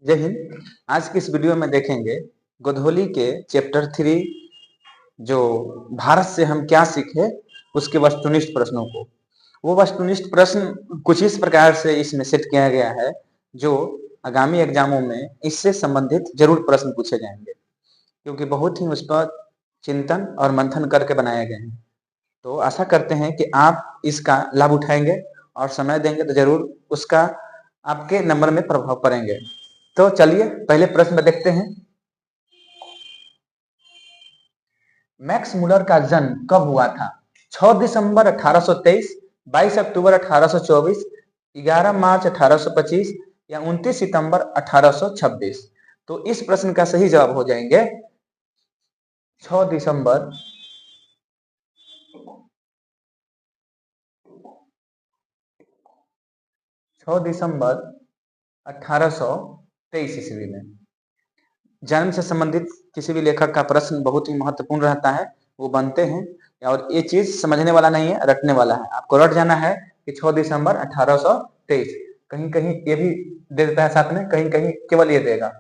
जय हिंद। आज की इस वीडियो में देखेंगे गोधोली के चैप्टर 3 जो भारत से हम क्या सीखे उसके वस्तुनिष्ठ प्रश्नों को। वो वस्तुनिष्ठ प्रश्न कुछ इस प्रकार से इसमें सेट किया गया है जो आगामी एग्जामों में इससे संबंधित जरूर प्रश्न पूछे जाएंगे, क्योंकि बहुत ही उस पर चिंतन और मंथन करके बनाए गए हैं। तो आशा करते हैं कि आप इसका लाभ उठाएंगे और समय देंगे तो जरूर उसका आपके नंबर में प्रभाव पड़ेंगे। तो चलिए पहले प्रश्न में देखते हैं। मैक्स मुलर का जन्म कब हुआ था? 6 दिसंबर 1823, 22 अक्टूबर 1824, 11 मार्च 1825 या 29 सितंबर 1826। तो इस प्रश्न का सही जवाब हो जाएंगे 6 दिसंबर 1823 ईस्वी में। जन्म से संबंधित किसी भी लेखक का प्रश्न बहुत ही महत्वपूर्ण रहता है, वो बनते हैं। और ये चीज समझने वाला नहीं है, रटने वाला है। आपको रट जाना है कि 6 दिसंबर 1823। कहीं कहीं ये भी दे देता है साथ में, कहीं कहीं केवल ये देगा।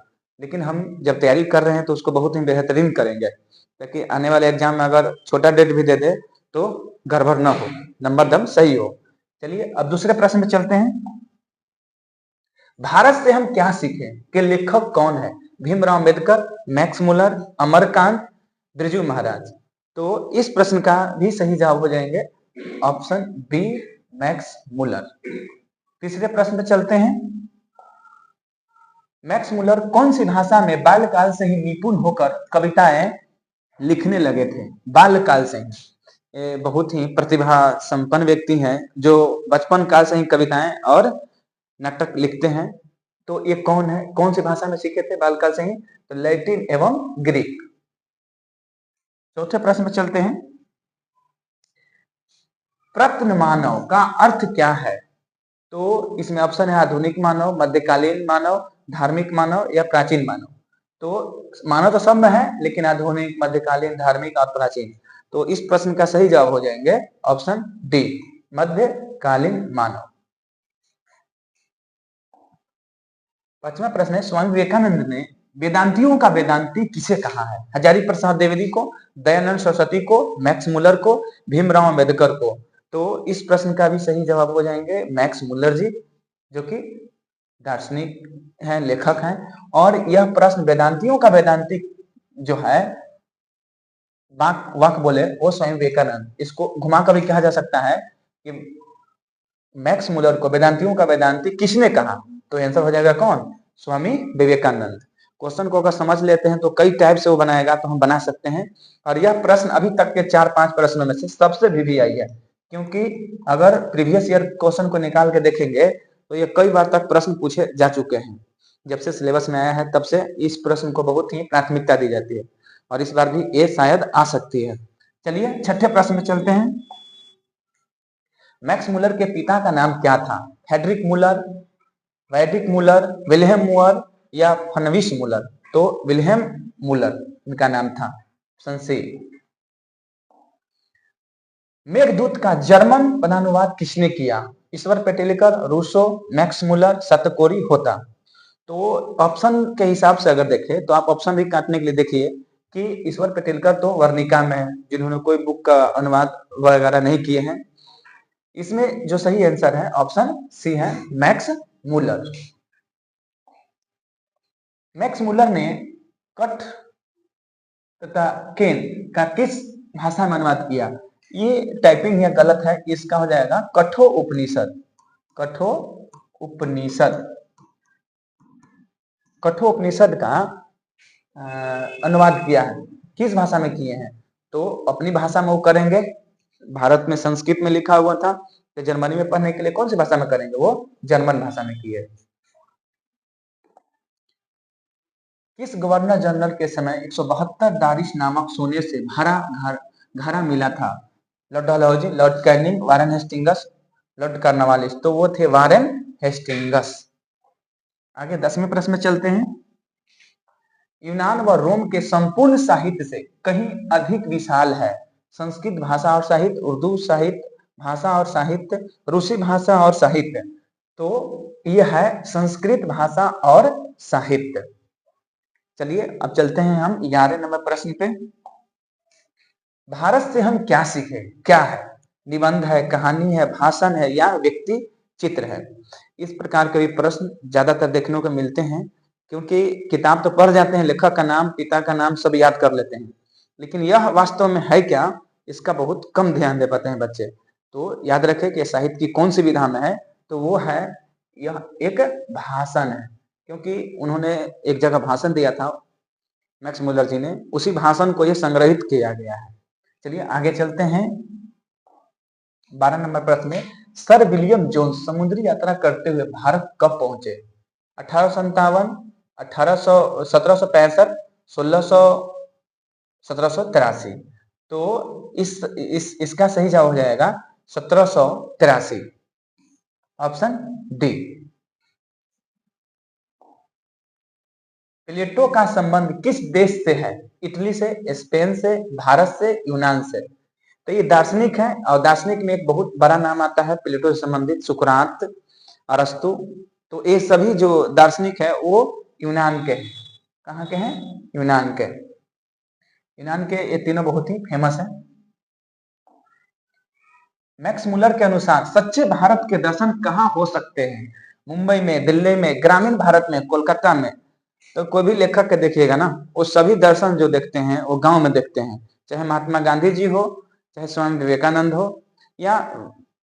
लेकिन हम जब तैयारी कर रहे हैं तो उसको बहुत ही बेहतरीन करेंगे, ताकि आने वाले एग्जाम में अगर छोटा डेट भी दे दे तो गड़बड़ न हो, नंबर दम सही हो। चलिए अब दूसरे प्रश्न में चलते हैं। भारत से हम क्या सीखें के लेखक कौन है? Bhimrao Ambedkar, Max Muller, Amarkant, Birju Maharaj. तो इस प्रश्न का भी सही जवाब हो जाएंगे ऑप्शन बी, मैक्स मुलर। तीसरे प्रश्न पे चलते हैं। मैक्स मुलर कौन सी भाषा में बाल्यकाल से ही निपुण होकर कविताएं लिखने लगे थे? बाल्यकाल से ही बहुत ही प्रतिभा संपन्न व्यक्ति हैं जो बचपन काल से ही कविताएं और नाटक लिखते हैं। तो ये कौन है, कौन सी भाषा में सीखे थे बालकाल से ही? तो लैटिन एवं ग्रीक। चौथे प्रश्न में चलते हैं। प्रत्न मानव का अर्थ क्या है? तो इसमें ऑप्शन है आधुनिक मानव, मध्यकालीन मानव, धार्मिक मानव या प्राचीन मानव। तो मानव तो सब में है, लेकिन आधुनिक, मध्यकालीन, धार्मिक और प्राचीन। तो इस प्रश्न का सही जवाब हो जाएंगे ऑप्शन डी, मध्यकालीन मानव। पांचवा प्रश्न है, स्वामी विवेकानंद ने वेदांतियों का वेदांती किसे कहा है? हजारी प्रसाद द्विवेदी को, दयानंद सरस्वती को, मैक्स मुलर को, भीमराव अम्बेडकर को। तो इस प्रश्न का भी सही जवाब हो जाएंगे मैक्स मुलर जी, जो कि दार्शनिक हैं, लेखक हैं। और यह प्रश्न वेदांतियों का वेदांती जो है वाक बोले वो स्वामी विवेकानंद। इसको घुमाकर भी कहा जा सकता है कि मैक्स मुलर को वेदांतियों का वेदांती किसने कहा? तो आंसर हो जाएगा कौन? स्वामी विवेकानंद। क्वेश्चन को अगर समझ लेते हैं तो कई टाइप से वो बनाएगा, तो हम बना सकते हैं। और यह प्रश्न अभी तक के 4-5 प्रश्नों में से सबसे VVI है, क्योंकि अगर प्रीवियस ईयर क्वेश्चन को निकाल के देखेंगे तो ये कई बार तक प्रश्न पूछे जा चुके हैं। जब से सिलेबस में आया है तब से इस प्रश्न को बहुत ही प्राथमिकता दी जाती है, और इस बार भी ये शायद आ सकती है। चलिए छठे प्रश्न में चलते हैं। मैक्स मुलर के पिता का नाम क्या था? हेड्रिक मुलर, वैडिक मुलर, विल्हेम मुलर या फनविश मुलर। तो विल्हेम मुलर इनका नाम था। सी। मेघदूत का जर्मन पदानुवाद किसने किया? ईश्वर पेटेलिकर, रूसो, मैक्स मुलर, सतकोरी होता। तो ऑप्शन के हिसाब से अगर देखें तो आप ऑप्शन भी काटने के लिए देखिए कि ईश्वर पेटेलकर तो वर्णिका में है, जिन्होंने कोई बुक का अनुवाद वगैरह नहीं किए हैं। इसमें जो सही आंसर है ऑप्शन सी है, मैक्स मुलर। मैक्स मुलर ने कठ तथा केन का किस भाषा में अनुवाद किया? ये टाइपिंग यह गलत है, इसका हो जाएगा कठो उपनिषद। कठो उपनिषद। कठो उपनिषद का अनुवाद किया है, किस भाषा में किए हैं? तो अपनी भाषा में वो करेंगे। भारत में संस्कृत में लिखा हुआ था, तो जर्मनी में पढ़ने के लिए कौन सी भाषा में करेंगे? वो जर्मन भाषा में किए। किस गवर्नर जनरल के समय 172 दारिश नामक सोने से भरा घड़ा मिला था? Lord Dalhousie, Lord Canning, Warren Hastings, Lord Cornwallis. तो वो थे वारेन हेस्टिंगस। आगे 10वें प्रश्न में चलते हैं। यूनान व रोम के संपूर्ण साहित्य से कहीं अधिक विशाल है? संस्कृत भाषा और साहित्य, उर्दू साहित्य, भाषा और साहित्य, रूसी भाषा और साहित्य। तो यह है संस्कृत भाषा और साहित्य। चलिए अब चलते हैं हम 11 नंबर प्रश्न पे। भारत से हम क्या सीखे, क्या है? निबंध है, कहानी है, भाषण है या व्यक्ति चित्र है? इस प्रकार के भी प्रश्न ज्यादातर देखने को मिलते हैं, क्योंकि किताब तो पढ़ जाते हैं, लेखक का नाम, पिता का नाम सब याद कर लेते हैं, लेकिन यह वास्तव में है क्या, इसका बहुत कम ध्यान दे पाते हैं बच्चे। तो याद रखें कि साहित्य की कौन सी विधा में है, तो वो है, यह एक भाषण है, क्योंकि उन्होंने एक जगह भाषण दिया था मैक्स मुलर जी ने, उसी भाषण को ये संग्रहित किया गया है। चलिए आगे चलते हैं 12 नंबर प्रश्न में। सर विलियम जोन्स समुद्री यात्रा करते हुए भारत कब पहुंचे? 1857, 1765, 1783। तो इसका सही जवाब हो जाएगा 1783, ऑप्शन डी। प्लेटो का संबंध किस देश से है? इटली से, स्पेन से, भारत से, यूनान से? तो ये दार्शनिक है, और दार्शनिक में एक बहुत बड़ा नाम आता है प्लेटो से संबंधित, सुकरात, अरस्तु। तो ये सभी जो दार्शनिक है वो यूनान के हैं। कहाँ के हैं? यूनान के। यूनान के ये तीनों बहुत ही फेमस है। मैक्स मुलर के अनुसार सच्चे भारत के दर्शन कहाँ हो सकते हैं? मुंबई में, दिल्ली में, ग्रामीण भारत में, कोलकाता में? तो कोई भी लेखक के देखिएगा ना, वो सभी दर्शन जो देखते हैं वो गांव में देखते हैं, चाहे महात्मा गांधी जी हो, चाहे स्वामी विवेकानंद हो, या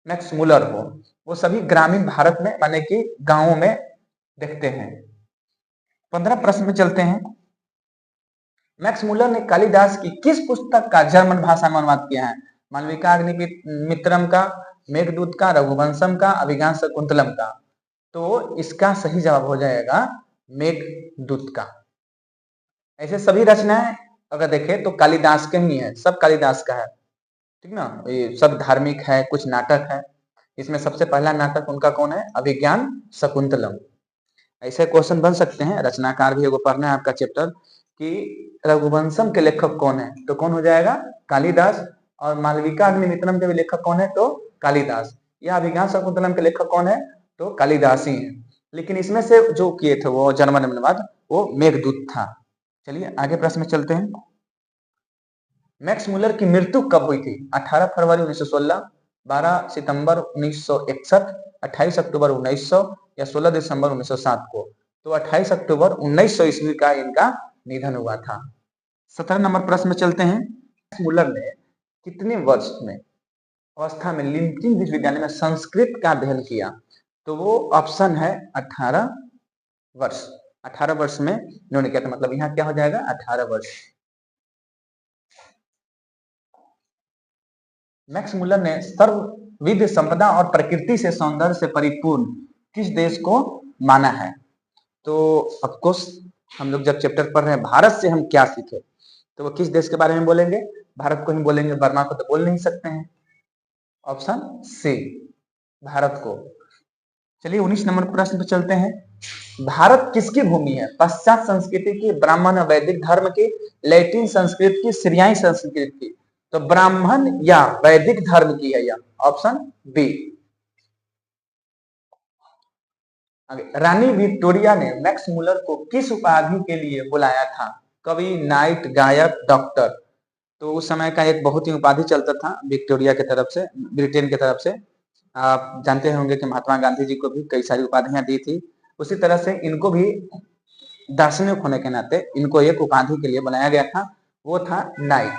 मैक्स मुलर हो, वो सभी ग्रामीण भारत में माने कि गांवों में देखते हैं। 15 प्रश्न में चलते हैं। मैक्स मुलर ने कालिदास की किस पुस्तक का जर्मन भाषा में अनुवाद किया है? मालविका अग्निमित्रम का, मेघदूत का, रघुवंशम का, अभिज्ञान शकुंतलम का? तो इसका सही जवाब हो जाएगा मेघदूत का। ऐसे सभी रचनाएं अगर देखें तो कालिदास के ही है, सब कालिदास का है, ठीक ना। ये सब धार्मिक है, कुछ नाटक है। इसमें सबसे पहला नाटक उनका कौन है? अभिज्ञान शकुंतलम। ऐसे क्वेश्चन बन सकते हैं, रचनाकार भी एगो पढ़ना है आपका चैप्टर, कि रघुवंशम के लेखक कौन है, तो कौन हो जाएगा? कालिदास। और मालविका अग्निमित्रम के भी लेखक कौन है? तो कालिदास। या अभिज्ञान शकुंतलम के लेखक कौन है? तो कालिदास ही है। लेकिन इसमें से जो किए थे वो जर्मन में अनुवाद, वो मेघदूत था। चलिए आगे प्रश्न में चलते हैं। मैक्स मुलर की मृत्यु कब हुई थी? 18 फरवरी 1916, 12 सितंबर 1961, 28 अक्टूबर 1900 या 16 दिसंबर 1907 को? तो 28 अक्टूबर 1900 ईस्वी का इनका निधन हुआ था। 17 नंबर प्रश्न में चलते हैं। मैक्स मुलर ने कितने वर्ष में अवस्था में लिंकिंग विश्वविद्यालय में संस्कृत का अध्ययन किया? तो वो ऑप्शन है 18 वर्ष। 18 वर्ष में इन्होंने किया था, मतलब यहाँ क्या हो जाएगा? 18 वर्ष। मैक्स मुलर ने सर्वविध संपदा और प्रकृति से सौंदर्य से परिपूर्ण किस देश को माना है? तो ऑफकोर्स हम लोग जब चैप्टर पढ़ रहे हैं भारत से हम क्या सीखे, तो वो किस देश के बारे में बोलेंगे? भारत को ही बोलेंगे, बर्मा को तो बोल नहीं सकते हैं। ऑप्शन सी, भारत को। चलिए 19 नंबर प्रश्न पर चलते हैं। भारत किसकी भूमि है? पश्चात संस्कृति की, ब्राह्मण वैदिक धर्म की, लैटिन संस्कृति की, सीरियाई संस्कृति की? तो ब्राह्मण या वैदिक धर्म की है यह, ऑप्शन बी। रानी विक्टोरिया ने मैक्स मुलर को किस उपाधि के लिए बुलाया था? कवि, नाइट, गायक, डॉक्टर? तो उस समय का एक बहुत ही उपाधि चलता था विक्टोरिया की तरफ से, ब्रिटेन की तरफ से। आप जानते होंगे कि महात्मा गांधी जी को भी कई सारी उपाधियां दी थी, उसी तरह से इनको भी दार्शनिक होने के नाते इनको एक उपाधि के लिए बनाया गया था, वो था नाइट,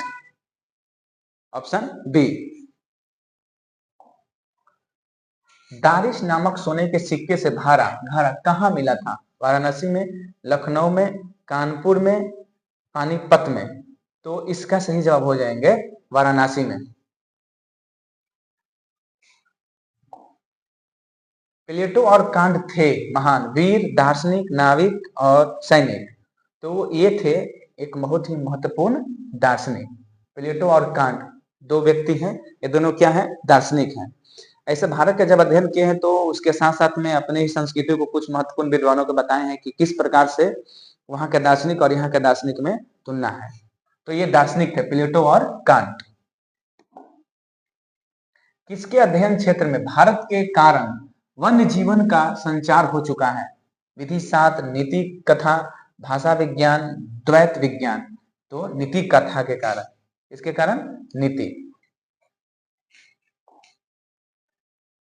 ऑप्शन बी। दारिश नामक सोने के सिक्के से घारा कहाँ मिला था? वाराणसी में, लखनऊ में, कानपुर में, पानीपत में? तो इसका सही जवाब हो जाएंगे वाराणसी में। प्लेटो और कांट थे महान वीर, दार्शनिक, नाविक और सैनिक? तो ये थे एक बहुत ही महत्वपूर्ण दार्शनिक। प्लेटो और कांट दो व्यक्ति हैं, ये दोनों क्या हैं? दार्शनिक हैं। ऐसे भारत का जब अध्ययन किए हैं तो उसके साथ साथ में अपने ही संस्कृति को कुछ महत्वपूर्ण विद्वानों को बताए हैं कि किस प्रकार से वहां के दार्शनिक और यहाँ के दार्शनिक में तुलना है। तो ये दार्शनिक थे प्लेटो और कांट। किसके अध्ययन क्षेत्र में भारत के कारण वन्य जीवन का संचार हो चुका है। विधि 7 नीति कथा भाषा विज्ञान द्वैत विज्ञान, तो नीति कथा के कारण, इसके कारण नीति।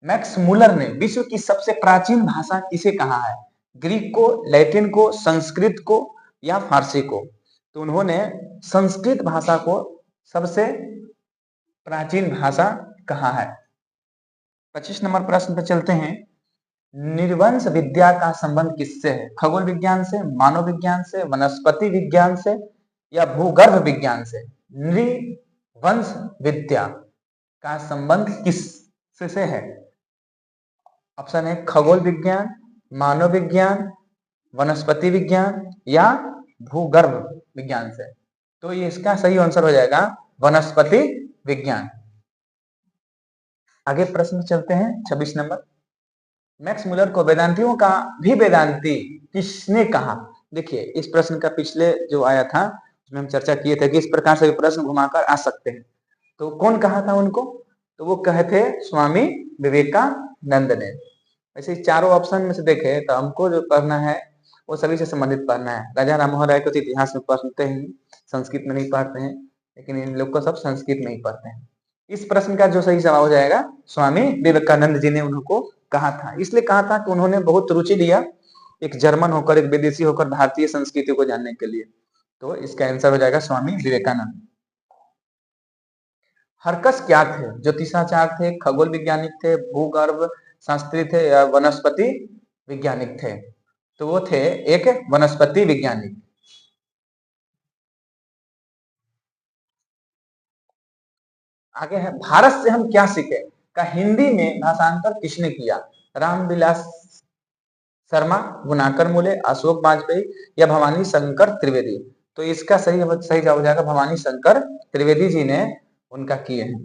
मैक्स मुलर ने विश्व की सबसे प्राचीन भाषा किसे कहा है? ग्रीक को, लैटिन को, संस्कृत को या फारसी को? तो उन्होंने संस्कृत भाषा को सबसे प्राचीन भाषा कहा है। 25 नंबर प्रश्न पर चलते हैं। निर्वंश विद्या का संबंध किससे है? खगोल विज्ञान से, मानव विज्ञान से, वनस्पति विज्ञान से या भूगर्भ विज्ञान से? निर्वंश विद्या का संबंध किससे है? ऑप्शन है खगोल विज्ञान, मानव विज्ञान, वनस्पति विज्ञान या भूगर्भ विज्ञान से। तो ये इसका सही आंसर हो जाएगा वनस्पति विज्ञान। आगे प्रश्न चलते हैं 26 नंबर। मैक्स मुलर को वेदांतियों का भी वेदांती किसने कहा? देखिए इस प्रश्न का पिछले जो आया था उसमें हम चर्चा किए थे कि इस प्रकार से प्रश्न घुमाकर आ सकते हैं। तो कौन कहा था उनको? तो वो कहे थे स्वामी विवेकानंद ने। ऐसे चारों ऑप्शन में से देखे तो हमको जो पढ़ना है वो सभी से संबंधित पढ़ना है। राजा राममोहन राय को तो इतिहास में पढ़ते हैं, संस्कृत में नहीं पढ़ते हैं, लेकिन इन लोग को सब संस्कृत में ही पढ़ते हैं। इस प्रश्न का जो सही जवाब हो जाएगा स्वामी विवेकानंद जी ने उनको कहा था। इसलिए कहा था कि उन्होंने बहुत रुचि लिया एक जर्मन होकर, एक विदेशी होकर भारतीय संस्कृति को जानने के लिए। तो इसका आंसर हो जाएगा स्वामी विवेकानंद। हरकस क्या थे? ज्योतिषाचार्य थे, खगोल वैज्ञानिक थे, भूगर्भ शास्त्री थे या वनस्पति वैज्ञानिक थे? तो वो थे एक वनस्पति वैज्ञानिक। आगे है भारत से हम क्या सीखे का हिंदी में भाषांतर किसने किया? रामविलास शर्मा, गुणाकर मूले, अशोक वाजपेयी या भवानी शंकर त्रिवेदी? तो इसका सही जवाब हो जाएगा भवानी शंकर त्रिवेदी जी ने उनका किए हैं।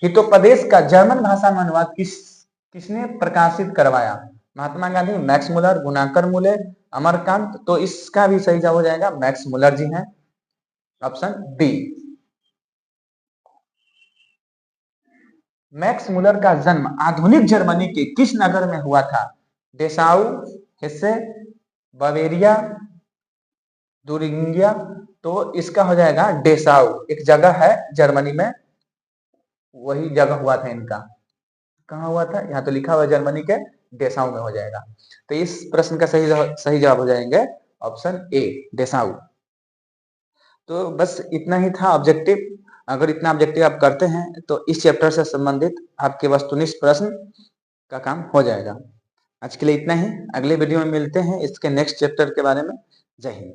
हितोपदेश का जर्मन भाषा में अनुवाद किसने प्रकाशित करवाया? महात्मा गांधी, मैक्स मुलर, गुणाकर मूले, अमरकांत? तो इसका भी सही जवाब हो जाएगा मैक्स मुलर जी हैं, ऑप्शन बी। मैक्स मुलर का जन्म आधुनिक जर्मनी के किस नगर में हुआ था? डेसाउ, हेसे, बवेरिया, तुरिंगिया? तो इसका हो जाएगा डेसाउ, एक जगह है जर्मनी में, वही जगह हुआ था इनका। कहाँ हुआ था? यहाँ तो लिखा हुआ जर्मनी के डेसाउ में हो जाएगा। तो इस प्रश्न का सही जवाब हो जाएंगे ऑप्शन ए, डेसाउ। तो बस इतना ही था ऑब्जेक्टिव। अगर इतना ऑब्जेक्टिव आप करते हैं तो इस चैप्टर से संबंधित आपके वस्तुनिष्ठ प्रश्न का काम हो जाएगा। आज के लिए इतना ही, अगले वीडियो में मिलते हैं इसके नेक्स्ट चैप्टर के बारे में। जय हिंद।